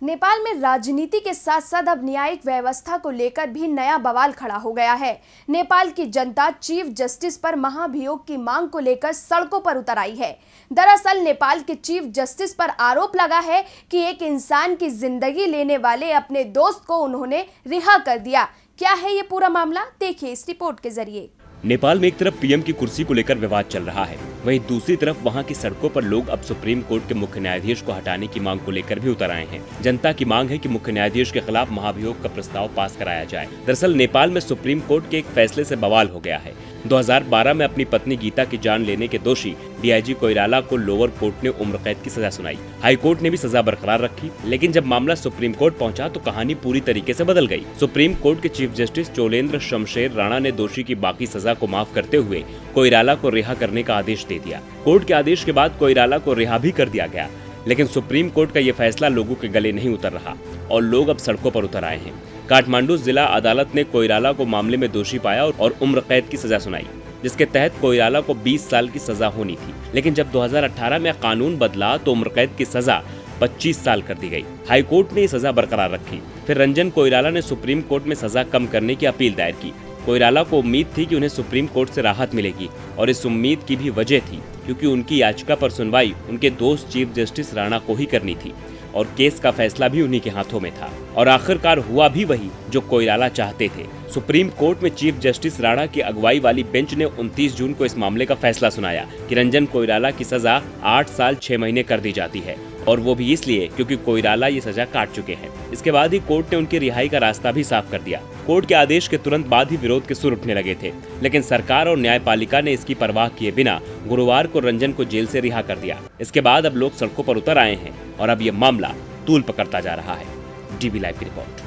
नेपाल में राजनीति के साथ साथ अब न्यायिक व्यवस्था को लेकर भी नया बवाल खड़ा हो गया है। नेपाल की जनता चीफ जस्टिस पर महाभियोग की मांग को लेकर सड़कों पर उतर आई है। दरअसल नेपाल के चीफ जस्टिस पर आरोप लगा है कि एक इंसान की जिंदगी लेने वाले अपने दोस्त को उन्होंने रिहा कर दिया। क्या है ये पूरा मामला, देखिए इस रिपोर्ट के जरिए। नेपाल में एक तरफ पीएम की कुर्सी को लेकर विवाद चल रहा है, वहीं दूसरी तरफ वहां की सड़कों पर लोग अब सुप्रीम कोर्ट के मुख्य न्यायाधीश को हटाने की मांग को लेकर भी उतर आए हैं। जनता की मांग है कि मुख्य न्यायाधीश के खिलाफ महाभियोग का प्रस्ताव पास कराया जाए। दरअसल नेपाल में सुप्रीम कोर्ट के एक फैसले से बवाल हो गया है। 2012 में अपनी पत्नी गीता की जान लेने के दोषी डीआईजी कोइराला को लोअर कोर्ट ने उम्र कैद की सजा सुनाई। हाई कोर्ट ने भी सजा बरकरार रखी, लेकिन जब मामला सुप्रीम कोर्ट पहुंचा तो कहानी पूरी तरीके से बदल गई। सुप्रीम कोर्ट के चीफ जस्टिस चोलेन्द्र शमशेर राणा ने दोषी की बाकी सजा को माफ करते हुए कोइराला को रिहा करने का आदेश दे दिया। कोर्ट के आदेश के बाद कोइराला को रिहा भी कर दिया गया, लेकिन सुप्रीम कोर्ट का ये फैसला लोगों के गले नहीं उतर रहा और लोग अब सड़कों पर उतर आए हैं। काठमांडू जिला अदालत ने कोइराला को मामले में दोषी पाया और उम्र कैद की सजा सुनाई, जिसके तहत कोइराला को 20 साल की सजा होनी थी। लेकिन जब 2018 में कानून बदला तो उम्र कैद की सजा 25 साल कर दी गई। हाई कोर्ट ने ये सजा बरकरार रखी। फिर रंजन कोइराला ने सुप्रीम कोर्ट में सजा कम करने की अपील दायर की। कोइराला को उम्मीद थी कि उन्हें सुप्रीम कोर्ट से राहत मिलेगी और इस उम्मीद की भी वजह थी क्योंकि उनकी याचिका पर सुनवाई उनके दोस्त चीफ जस्टिस राणा को ही करनी थी और केस का फैसला भी उन्हीं के हाथों में था। और आखिरकार हुआ भी वही जो कोइराला चाहते थे। सुप्रीम कोर्ट में चीफ जस्टिस राणा की अगुवाई वाली बेंच ने 29 जून को इस मामले का फैसला सुनाया कि रंजन कोइराला की सजा 8 साल 6 महीने कर दी जाती है, और वो भी इसलिए क्योंकि कोइराला ये सजा काट चुके हैं। इसके बाद ही कोर्ट ने उनकी रिहाई का रास्ता भी साफ कर दिया। कोर्ट के आदेश के तुरंत बाद ही विरोध के सुर उठने लगे थे, लेकिन सरकार और न्यायपालिका ने इसकी परवाह किए बिना गुरुवार को रंजन को जेल से रिहा कर दिया। इसके बाद अब लोग सड़कों पर उतर आए हैं और अब ये मामला तूल पकड़ता जा रहा है। डीबी लाइव की रिपोर्ट।